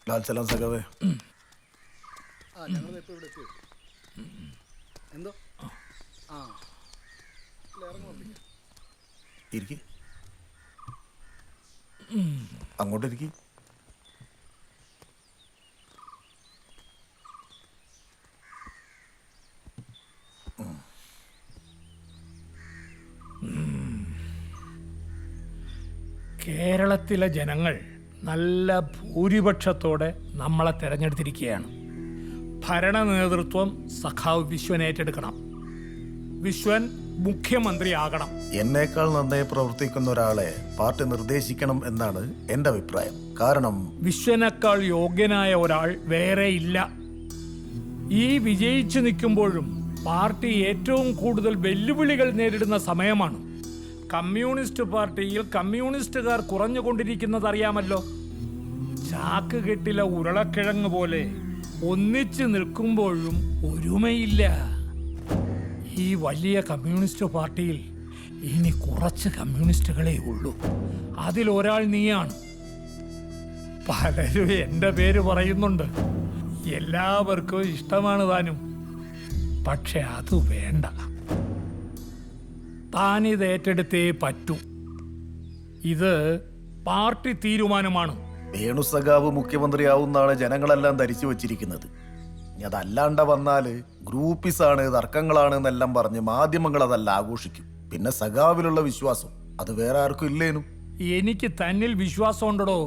ലാൽ സലാം സഖാവേ. എന്തോ ഇരിക്ക്, അങ്ങോട്ടിരിക്കും. കേരളത്തിലെ ജനങ്ങൾ നല്ല ഭൂരിപക്ഷത്തോടെ നമ്മളെ തെരഞ്ഞെടുത്തിരിക്കുകയാണ്. ഭരണ നേതൃത്വം സഖാവ് വിശ്വൻ ഏറ്റെടുക്കണം. വിശ്വൻ മുഖ്യമന്ത്രിയാകണം. എന്നേക്കാൾ നന്നായി പ്രവർത്തിക്കുന്ന ഒരാളെ പാർട്ടി നിർദ്ദേശിക്കണം എന്നാണ് എൻ്റെ അഭിപ്രായം. കാരണം വിശ്വനേക്കാൾ യോഗ്യനായ ഒരാൾ വേറെ ഇല്ല. ഈ വിജയിച്ചു നിൽക്കുമ്പോഴും പാർട്ടി ഏറ്റവും കൂടുതൽ വെല്ലുവിളികൾ നേരിടുന്ന സമയമാണ്. കമ്മ്യൂണിസ്റ്റ് പാർട്ടിയിൽ കമ്മ്യൂണിസ്റ്റുകാർ കുറഞ്ഞുകൊണ്ടിരിക്കുന്നത് അറിയാമല്ലോ. ചാക്ക് കെട്ടിലെ ഉരുളക്കിഴങ്ങ് പോലെ ഒന്നിച്ചു നിൽക്കുമ്പോഴും ഒരുമയില്ല. ഈ വലിയ കമ്മ്യൂണിസ്റ്റ് പാർട്ടിയിൽ ഇനി കുറച്ച് കമ്മ്യൂണിസ്റ്റുകളേ ഉള്ളൂ. അതിലൊരാൾ നീയാണ്. പലരും എൻ്റെ പേര് പറയുന്നുണ്ട്. എല്ലാവർക്കും ഇഷ്ടമാണ് താനും. പക്ഷെ അത് വേണ്ട. താനിത് ഏറ്റെടുത്തേ പറ്റൂ. ഇത് പാർട്ടി തീരുമാനമാണ്. വേണു സഖാവ് മുഖ്യമന്ത്രിയാവുന്നാണ് ജനങ്ങളെല്ലാം ധരിച്ചു വച്ചിരിക്കുന്നത്. അതല്ലാണ്ട വന്നാല് ഗ്രൂപ്പിസാണ്, തർക്കങ്ങളാണ് എന്നെല്ലാം പറഞ്ഞ് മാധ്യമങ്ങൾ അതല്ല ആഘോഷിക്കും. പിന്നെ സഖാവിലുള്ള വിശ്വാസം അത് വേറെ ആർക്കും ഇല്ലേനും. എനിക്ക് തന്നിൽ വിശ്വാസമുണ്ടോ?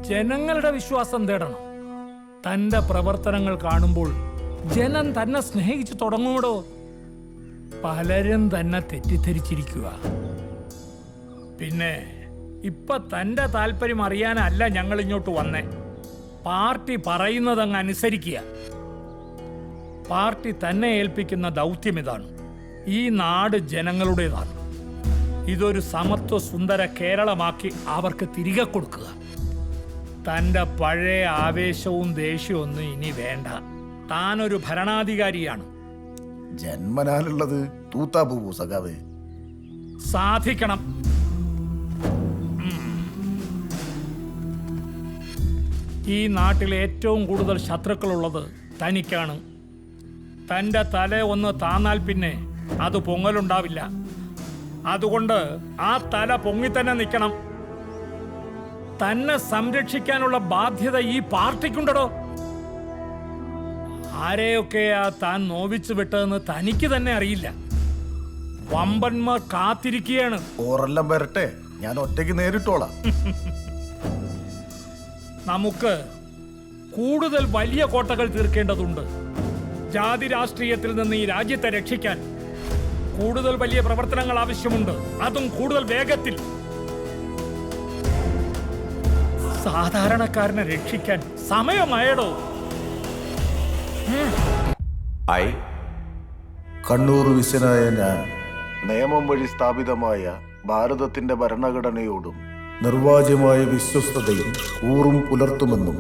ജനങ്ങളുടെ വിശ്വാസം തേടണം. തന്റെ പ്രവർത്തനങ്ങൾ കാണുമ്പോൾ ജനം തന്നെ സ്നേഹിച്ചു തുടങ്ങുമോ? പലരും തന്നെ തെറ്റിദ്ധരിച്ചിരിക്കുക. പിന്നെ ഇപ്പൊ തന്റെ താല്പര്യം അറിയാനല്ല ഞങ്ങൾ ഇങ്ങോട്ട് വന്നേ. പാർട്ടി പറയുന്നതങ്ങ് അനുസരിക്കുക. പാർട്ടി തന്നെ ഏൽപ്പിക്കുന്ന ദൗത്യം ഇതാണ്. ഈ നാട് ജനങ്ങളുടേതാണ്. ഇതൊരു സമത്വ സുന്ദര കേരളമാക്കി അവർക്ക് തിരികെ കൊടുക്കുക. തന്റെ പഴയ ആവേശവും ദേഷ്യവും ഒന്നും ഇനി വേണ്ട. താനൊരു ഭരണാധികാരിയാണ്. ജന്മനാലുള്ളത് തൂത്താ പോവോ സഖാവേ? സാധിക്കണം. ഈ നാട്ടിൽ ഏറ്റവും കൂടുതൽ ശത്രുക്കളുള്ളത് തനിക്കാണ്. തൻ്റെ തല ഒന്ന് താന്നാൽ പിന്നെ അത് പൊങ്ങലുണ്ടാവില്ല. അതുകൊണ്ട് ആ തല പൊങ്ങി തന്നെ നിൽക്കണം. തന്നെ സംരക്ഷിക്കാനുള്ള ബാധ്യത ഈ പാർട്ടിക്കുണ്ടോ? ആരെയൊക്കെയാ താൻ നോവിച്ചു വിട്ടതെന്ന് തനിക്ക് തന്നെ അറിയില്ല. വമ്പന്മാർ കാത്തിരിക്കുകയാണ്. ഓരെല്ലാം വരട്ടെ, ഞാൻ ഒറ്റയ്ക്ക് നേരിട്ടോളാം. നമുക്ക് കൂടുതൽ വലിയ കോട്ടകൾ തീർക്കേണ്ടതുണ്ട്. ജാതി രാഷ്ട്രീയത്തിൽ നിന്ന് ഈ രാജ്യത്തെ രക്ഷിക്കാൻ കൂടുതൽ വലിയ പ്രവർത്തനങ്ങൾ ആവശ്യമുണ്ട്. അതും കൂടുതൽ വേഗത്തിൽ. സാധാരണക്കാരനെ രക്ഷിക്കാൻ സമയമായടോ. കണ്ണൂർ വിശ്വനായ ഞാൻ നിയമം വഴി സ്ഥാപിതമായ ഭാരതത്തിന്റെ ഭരണഘടനയോടും നിർവാജ്യമായ വിശ്വസ്തതയും കൂറും പുലർത്തുമെന്നും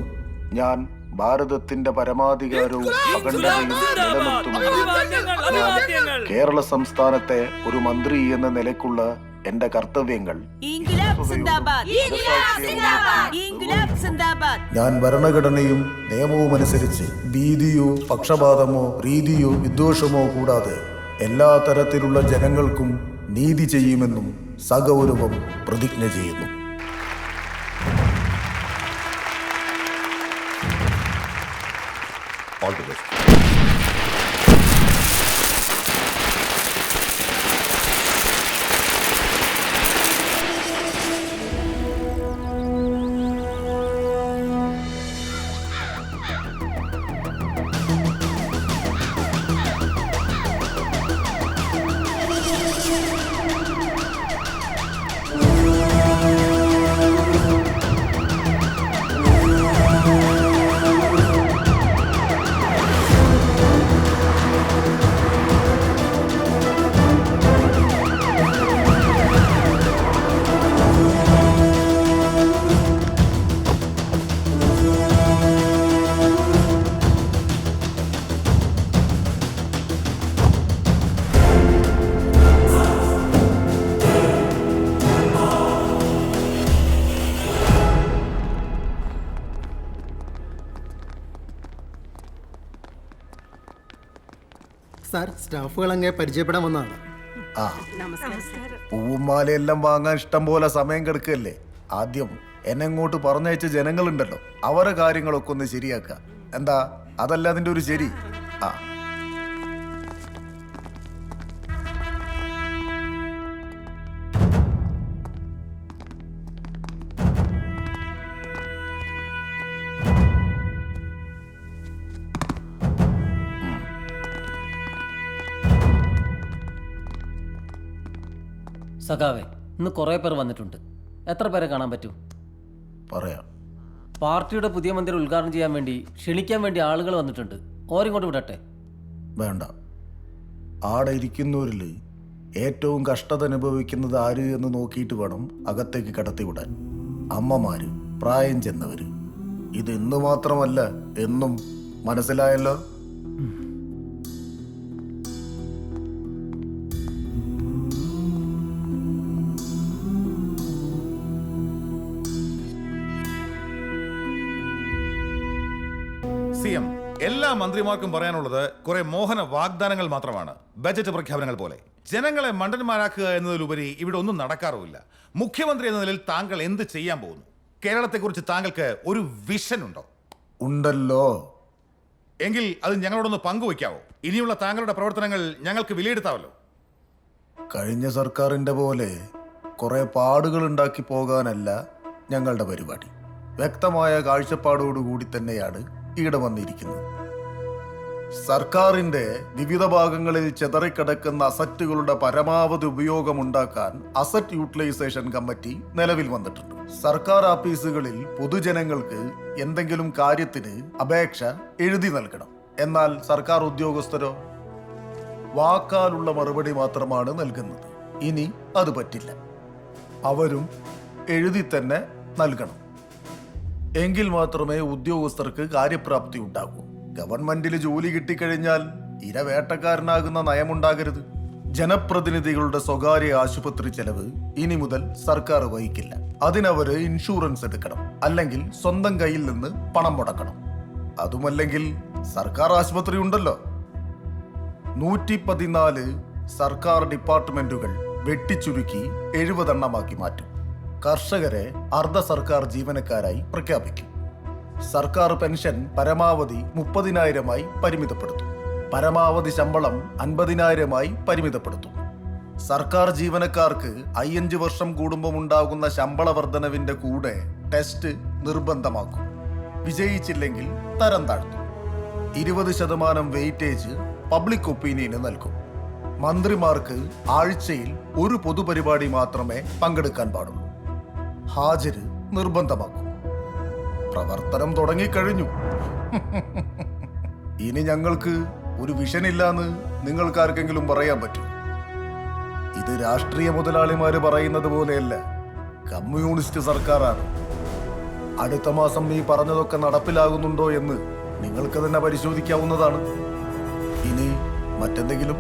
ഞാൻ ഭാരതത്തിന്റെ പരമാധികാരവും അഖണ്ഡതയും നിലനിർത്തുമെന്നും കേരള സംസ്ഥാനത്തെ ഒരു മന്ത്രി എന്ന നിലയ്ക്കുള്ള എന്റെ കർത്തവ്യങ്ങൾ ഞാൻ ഭരണഘടനയും നിയമവും അനുസരിച്ച് ഭീതിയോ പക്ഷപാതമോ രീതിയോ വിദ്വേഷമോ കൂടാതെ എല്ലാ തരത്തിലുള്ള ജനങ്ങൾക്കും നീതി ചെയ്യുമെന്നും സഗൗരവം പ്രതിജ്ഞ ചെയ്യുന്നു. All the best. സാർ സ്റ്റാഫുകൾ അങ്ങേ പരിചയപ്പെടാൻ വന്നതാണ്. ആ പൂവും മാലയെല്ലാം വാങ്ങാൻ ഇഷ്ടം പോലെ സമയം കിടക്കല്ലേ. ആദ്യം എന്നെ ഇങ്ങോട്ട് പറഞ്ഞയച്ച ജനങ്ങളുണ്ടല്ലോ, അവരെ കാര്യങ്ങളൊക്കെ ഒന്ന് ശരിയാക്കുക. എന്താ അതല്ല അതിന്റെ ഒരു ശരി? ആ സഖാവേ, ഇന്ന് കുറേ പേർ വന്നിട്ടുണ്ട്. എത്ര പേരെ കാണാൻ പറ്റും? പറയാം. പാർട്ടിയുടെ പുതിയ മന്ദിരം ഉദ്ഘാടനം ചെയ്യാൻ വേണ്ടി ക്ഷണിക്കാൻ വേണ്ടി ആളുകൾ വന്നിട്ടുണ്ട്. ഓരിങ്ങോട്ട് വിടട്ടെ? വേണ്ട. ആടെ ഇരിക്കുന്നവരിൽ ഏറ്റവും കഷ്ടത അനുഭവിക്കുന്നത് ആര് എന്ന് നോക്കിയിട്ട് വേണം അകത്തേക്ക് കടത്തിവിടാൻ. അമ്മമാര്, പ്രായം ചെന്നവര്. ഇത് ഇന്ന് മാത്രമല്ല, എന്നും. മനസ്സിലായല്ലോ? സിഎം, എല്ലാ മന്ത്രിമാർക്കും പറയാനുള്ളത് കുറെ മോഹന വാഗ്ദാനങ്ങൾ മാത്രമാണ്, ബജറ്റ് പ്രഖ്യാപനങ്ങൾ പോലെ. ജനങ്ങളെ മണ്ടന്മാരാക്കുക എന്നതിലുപരി ഇവിടെ ഒന്നും നടക്കാറുമില്ല. മുഖ്യമന്ത്രി എന്ന നിലയിൽ താങ്കൾ എന്ത് ചെയ്യാൻ പോകുന്നു? കേരളത്തെക്കുറിച്ച് താങ്കൾക്ക് ഒരു വിഷൻ ഉണ്ടോ? ഉണ്ടല്ലോ. എങ്കിൽ അത് ഞങ്ങളോടൊന്ന് പങ്കുവയ്ക്കാവോ? ഇനിയുള്ള താങ്കളുടെ പ്രവർത്തനങ്ങൾ ഞങ്ങൾക്ക് വിലയിരുത്താവല്ലോ. കഴിഞ്ഞ സർക്കാരിന്റെ പോലെ കുറെ പാടുകൾ ഉണ്ടാക്കി പോകാനല്ല ഞങ്ങളുടെ പരിപാടി. വ്യക്തമായ കാഴ്ചപ്പാടോടുകൂടി തന്നെയാണ് ഇവിടെ വന്നിരിക്കുന്നത്. സർക്കാരിന്റെ വിവിധ ഭാഗങ്ങളിൽ ചെതറിക്കിടക്കുന്ന അസറ്റുകളുടെ പരമാവധി ഉപയോഗം ഉണ്ടാക്കാൻ അസറ്റ് യൂട്ടിലൈസേഷൻ കമ്മിറ്റി നിലവിൽ വന്നിട്ടുണ്ട്. സർക്കാർ ഓഫീസുകളിൽ പൊതുജനങ്ങൾക്ക് എന്തെങ്കിലും കാര്യത്തിന് അപേക്ഷ എഴുതി നൽകണം. എന്നാൽ സർക്കാർ ഉദ്യോഗസ്ഥരോ വാക്കാലുള്ള മറുപടി മാത്രമാണ് നൽകുന്നത്. ഇനി അത് പറ്റില്ല. അവരും എഴുതി തന്നെ നൽകണം. എങ്കിൽ മാത്രമേ ഉദ്യോഗസ്ഥർക്ക് കാര്യപ്രാപ്തി ഉണ്ടാകൂ. ഗവൺമെന്റിൽ ജോലി കിട്ടിക്കഴിഞ്ഞാൽ ഇരവേട്ടക്കാരനാകുന്ന നയമുണ്ടാകരുത്. ജനപ്രതിനിധികളുടെ സ്വകാര്യ ആശുപത്രി ചെലവ് ഇനി മുതൽ സർക്കാർ വഹിക്കില്ല. അതിനവര് ഇൻഷുറൻസ് എടുക്കണം, അല്ലെങ്കിൽ സ്വന്തം കയ്യിൽ നിന്ന് പണം മുടക്കണം. അതുമല്ലെങ്കിൽ സർക്കാർ ആശുപത്രി ഉണ്ടല്ലോ. 114 സർക്കാർ ഡിപ്പാർട്ട്മെന്റുകൾ വെട്ടിച്ചുരുക്കി 70 എണ്ണമാക്കി മാറ്റും. കർഷകരെ അർദ്ധ സർക്കാർ ജീവനക്കാരായി പ്രഖ്യാപിക്കും. സർക്കാർ പെൻഷൻ പരമാവധി 30,000-ആയി പരിമിതപ്പെടുത്തും. പരമാവധി ശമ്പളം 50,000-ആയി പരിമിതപ്പെടുത്തും. സർക്കാർ ജീവനക്കാർക്ക് 5 വർഷം കൂടുമ്പോൾ ഉണ്ടാകുന്ന ശമ്പള വർധനവിന്റെ കൂടെ ടെസ്റ്റ് നിർബന്ധമാക്കും. വിജയിച്ചില്ലെങ്കിൽ തരം താഴ്ത്തും. 20% വെയിറ്റേജ് പബ്ലിക് ഒപ്പീനിയന് നൽകും. മന്ത്രിമാർക്ക് ആഴ്ചയിൽ ഒരു പൊതുപരിപാടി മാത്രമേ പങ്കെടുക്കാൻ പാടുള്ളൂ. ഹാജര് നിർബന്ധമാക്കും. പ്രവർത്തനം തുടങ്ങിക്കഴിഞ്ഞു. ഇനി ഞങ്ങൾക്ക് ഒരു വിഷൻ ഇല്ലാന്ന് നിങ്ങൾക്ക് ആർക്കെങ്കിലും പറയാൻ പറ്റും? ഇത് രാഷ്ട്രീയ മുതലാളിമാര് പറയുന്നത് പോലെയല്ല, കമ്മ്യൂണിസ്റ്റ് സർക്കാരാണ്. അടുത്ത മാസം ഈ പറഞ്ഞതൊക്കെ നടപ്പിലാകുന്നുണ്ടോ എന്ന് നിങ്ങൾക്ക് തന്നെ പരിശോധിക്കാവുന്നതാണ്. ഇനി മറ്റെന്തെങ്കിലും